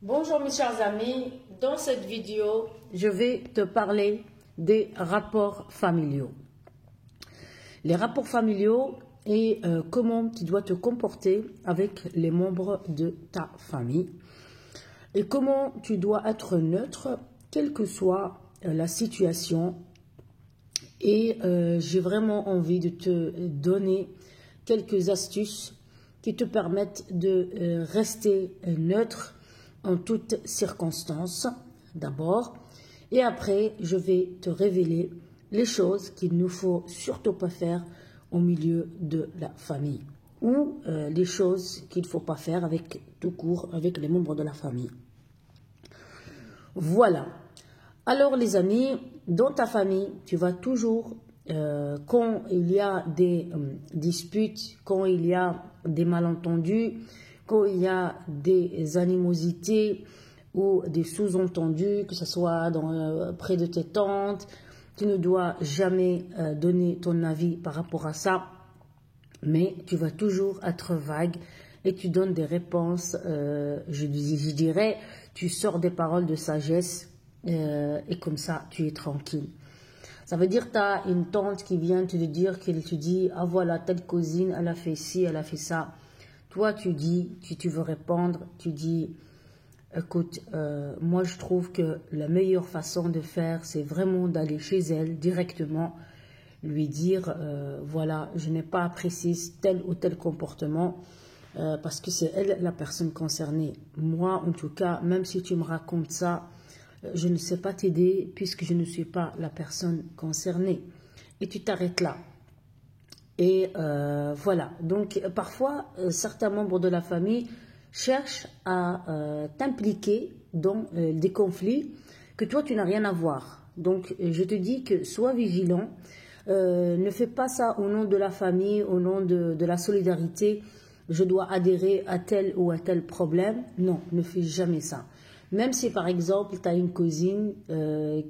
Bonjour mes chers amis, dans cette vidéo, je vais te parler des rapports familiaux. Les rapports familiaux et comment tu dois te comporter avec les membres de ta famille et comment tu dois être neutre, quelle que soit la situation. Et j'ai vraiment envie de te donner quelques astuces qui te permettent de rester neutre en toutes circonstances, d'abord. Et après, je vais te révéler les choses qu'il ne faut surtout pas faire au milieu de la famille. Ou les choses qu'il ne faut pas faire avec tout court, avec les membres de la famille. Voilà. Alors les amis, dans ta famille, tu vas toujours, quand il y a des disputes, quand il y a des malentendus, quand il y a des animosités ou des sous-entendus, que ce soit près de tes tantes, tu ne dois jamais donner ton avis par rapport à ça, mais tu vas toujours être vague et tu donnes des réponses, je dirais, tu sors des paroles de sagesse et comme ça, tu es tranquille. Ça veut dire que tu as une tante qui vient te dire, qu'elle te dit, ah voilà, telle cousine, elle a fait ci, elle a fait ça. Toi, tu dis, tu veux répondre, tu dis, écoute, moi je trouve que la meilleure façon de faire, c'est vraiment d'aller chez elle directement, lui dire, voilà, je n'ai pas apprécié tel ou tel comportement, parce que c'est elle la personne concernée. Moi, en tout cas, même si tu me racontes ça, je ne sais pas t'aider puisque je ne suis pas la personne concernée. Et tu t'arrêtes là. Et voilà, donc parfois, certains membres de la famille cherchent à t'impliquer dans des conflits que toi, tu n'as rien à voir. Donc, je te dis que sois vigilant, ne fais pas ça au nom de la famille, au nom de la solidarité. Je dois adhérer à tel ou à tel problème. Non, ne fais jamais ça. Même si par exemple, tu as une cousine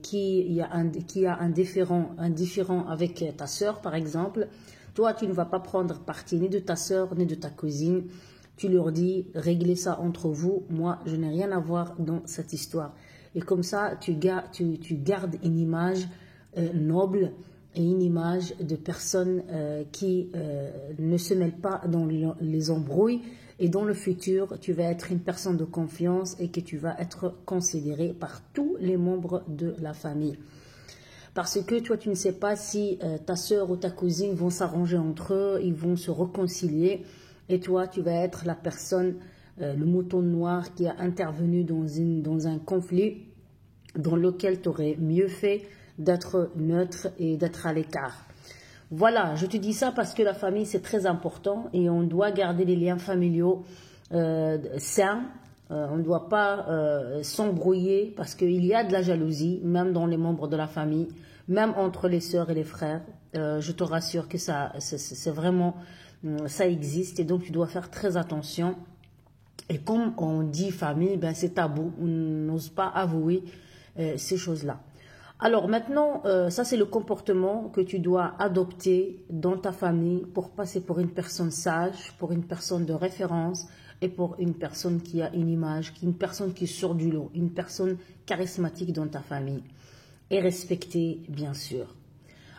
qui a un différend avec ta sœur, par exemple, toi, tu ne vas pas prendre parti ni de ta sœur, ni de ta cousine. Tu leur dis, réglez ça entre vous. Moi, je n'ai rien à voir dans cette histoire. Et comme ça, tu gardes une image noble et une image de personnes qui ne se mêlent pas dans les embrouilles. Et dans le futur, tu vas être une personne de confiance et que tu vas être considéré par tous les membres de la famille. Parce que toi, tu ne sais pas si ta soeur ou ta cousine vont s'arranger entre eux, ils vont se réconcilier. Et toi, tu vas être la personne, le mouton noir qui a intervenu dans un conflit dans lequel tu aurais mieux fait d'être neutre et d'être à l'écart. Voilà, je te dis ça parce que la famille, c'est très important et on doit garder les liens familiaux sains. On ne doit pas s'embrouiller parce qu'il y a de la jalousie, même dans les membres de la famille, même entre les sœurs et les frères. Je te rassure que ça, c'est vraiment, ça existe et donc tu dois faire très attention. Et comme on dit famille, ben c'est tabou, on n'ose pas avouer ces choses-là. Alors maintenant, ça c'est le comportement que tu dois adopter dans ta famille pour passer pour une personne sage, pour une personne de référence et pour une personne qui a une image, une personne qui sort du lot, une personne charismatique dans ta famille et respectée bien sûr.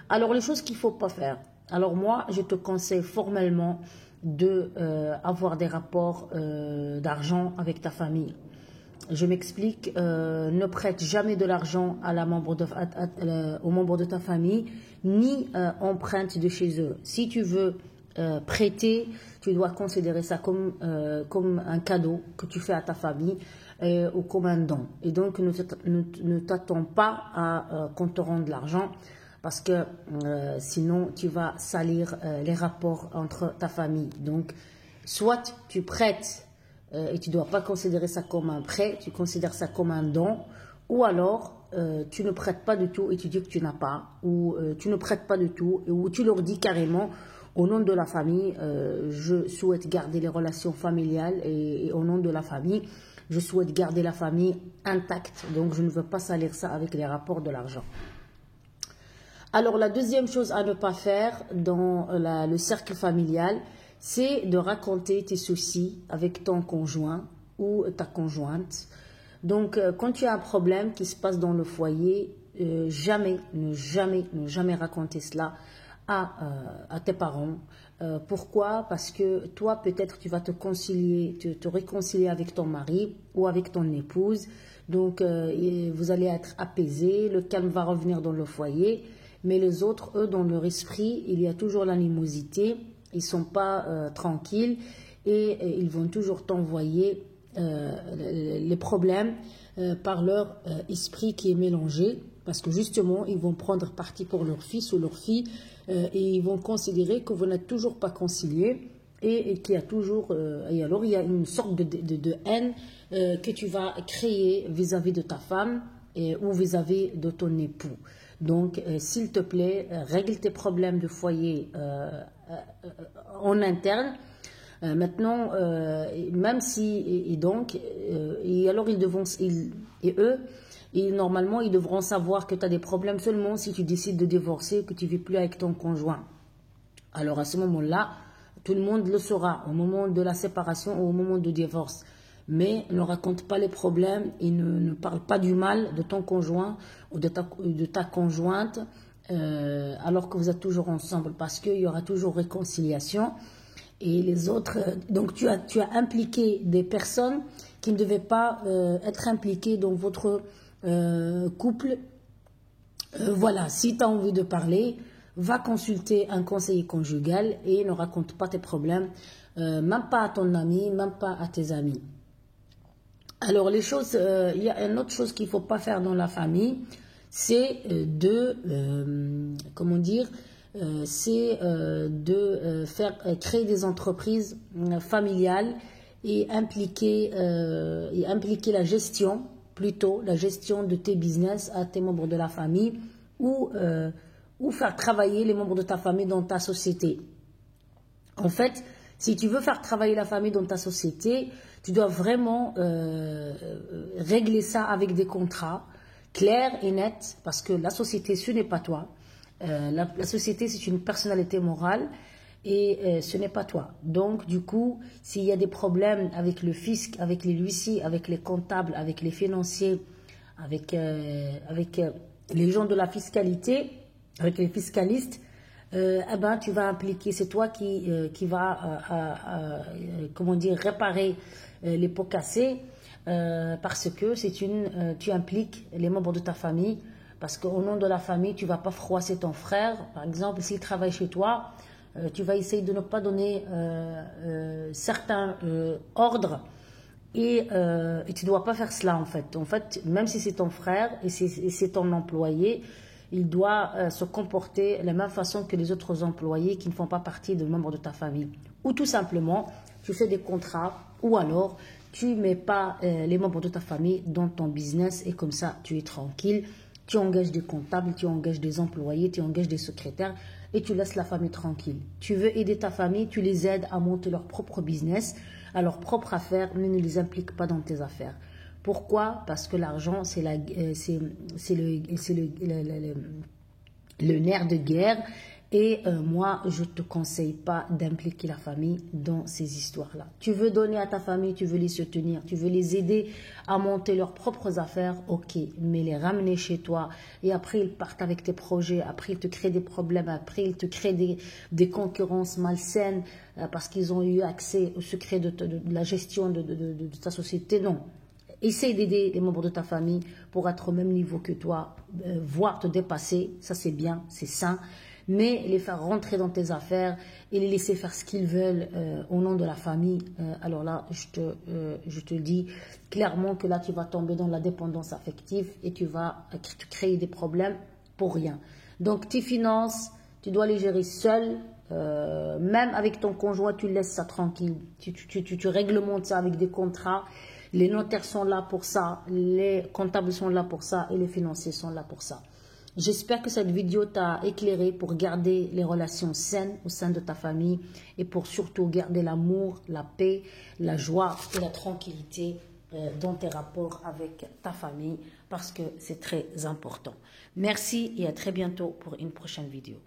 Alors les choses qu'il ne faut pas faire. Alors moi, je te conseille formellement d'avoir des rapports d'argent avec ta famille. Je m'explique, ne prête jamais de l'argent aux membres de ta famille, ni emprunte de chez eux. Si tu veux prêter, tu dois considérer ça comme un cadeau que tu fais à ta famille ou comme un don. Et donc, ne t'attends pas à qu'on te rende l'argent parce que sinon, tu vas salir les rapports entre ta famille. Donc, soit tu prêtes et tu ne dois pas considérer ça comme un prêt, tu considères ça comme un don, ou alors tu ne prêtes pas du tout et tu dis que tu n'as pas, ou tu ne prêtes pas du tout, ou tu leur dis carrément, au nom de la famille, je souhaite garder les relations familiales et au nom de la famille, je souhaite garder la famille intacte, donc je ne veux pas salir ça avec les rapports de l'argent. Alors la deuxième chose à ne pas faire dans le cercle familial, c'est de raconter tes soucis avec ton conjoint ou ta conjointe. Donc, quand tu as un problème qui se passe dans le foyer, ne jamais raconter cela à tes parents. Pourquoi? Parce que toi, peut-être, tu vas te réconcilier avec ton mari ou avec ton épouse. Donc, vous allez être apaisés, le calme va revenir dans le foyer. Mais les autres, eux, dans leur esprit, il y a toujours l'animosité. Ils ne sont pas tranquilles et ils vont toujours t'envoyer les problèmes par leur esprit qui est mélangé, parce que justement ils vont prendre parti pour leur fils ou leur fille et ils vont considérer que vous n'êtes toujours pas conciliés et qu'il y a toujours et alors il y a une sorte de haine que tu vas créer vis-à-vis de ta femme ou vis-à-vis de ton époux. Donc s'il te plaît, règle tes problèmes de foyer en interne. Maintenant, même si, normalement, ils devront savoir que tu as des problèmes seulement si tu décides de divorcer, que tu ne vis plus avec ton conjoint. Alors, à ce moment-là, tout le monde le saura, au moment de la séparation ou au moment du divorce. Mais ne raconte pas les problèmes et ne parle pas du mal de ton conjoint ou de ta conjointe, alors que vous êtes toujours ensemble, parce qu'il y aura toujours réconciliation. Et les autres, donc tu as impliqué des personnes qui ne devaient pas être impliquées dans votre couple. Voilà, si tu as envie de parler, va consulter un conseiller conjugal et ne raconte pas tes problèmes, même pas à ton ami, même pas à tes amis. Alors il y a une autre chose qu'il ne faut pas faire dans la famille, c'est créer des entreprises familiales et impliquer la gestion de tes business à tes membres de la famille ou faire travailler les membres de ta famille dans ta société. En fait, si tu veux faire travailler la famille dans ta société, tu dois vraiment régler ça avec des contrats clairs et nets, parce que la société, ce n'est pas toi. La société, c'est une personnalité morale et ce n'est pas toi. Donc, du coup, s'il y a des problèmes avec le fisc, avec les huissiers, avec les comptables, avec les financiers, avec les gens de la fiscalité, avec les fiscalistes, tu vas impliquer, c'est toi qui va réparer les pots cassés, parce que tu impliques les membres de ta famille. Parce qu'au nom de la famille, tu ne vas pas froisser ton frère. Par exemple, s'il travaille chez toi, tu vas essayer de ne pas donner certains ordres. Et tu ne dois pas faire cela en fait. En fait, même si c'est ton frère et c'est ton employé, il doit se comporter de la même façon que les autres employés qui ne font pas partie des membres de ta famille. Ou tout simplement, tu fais des contrats ou alors tu ne mets pas les membres de ta famille dans ton business et comme ça, tu es tranquille. Tu engages des comptables, tu engages des employés, tu engages des secrétaires et tu laisses la famille tranquille. Tu veux aider ta famille, tu les aides à monter leur propre business, à leurs propres affaires, mais ne les implique pas dans tes affaires. Pourquoi? Parce que l'argent, c'est le nerf de guerre. Et moi, je ne te conseille pas d'impliquer la famille dans ces histoires-là. Tu veux donner à ta famille, tu veux les soutenir, tu veux les aider à monter leurs propres affaires, ok, mais les ramener chez toi et après ils partent avec tes projets, après ils te créent des problèmes, après ils te créent des concurrences malsaines parce qu'ils ont eu accès au secret de la gestion de ta société, non. Essaye d'aider les membres de ta famille pour être au même niveau que toi, voire te dépasser, ça c'est bien, c'est sain. Mais les faire rentrer dans tes affaires et les laisser faire ce qu'ils veulent au nom de la famille, alors là, je te dis clairement que là, tu vas tomber dans la dépendance affective et tu vas créer des problèmes pour rien. Donc, tes finances, tu dois les gérer seul. Même avec ton conjoint, tu laisses ça tranquille. Tu réglementes ça avec des contrats. Les notaires sont là pour ça, les comptables sont là pour ça et les financiers sont là pour ça. J'espère que cette vidéo t'a éclairé pour garder les relations saines au sein de ta famille et pour surtout garder l'amour, la paix, la joie et la tranquillité dans tes rapports avec ta famille parce que c'est très important. Merci et à très bientôt pour une prochaine vidéo.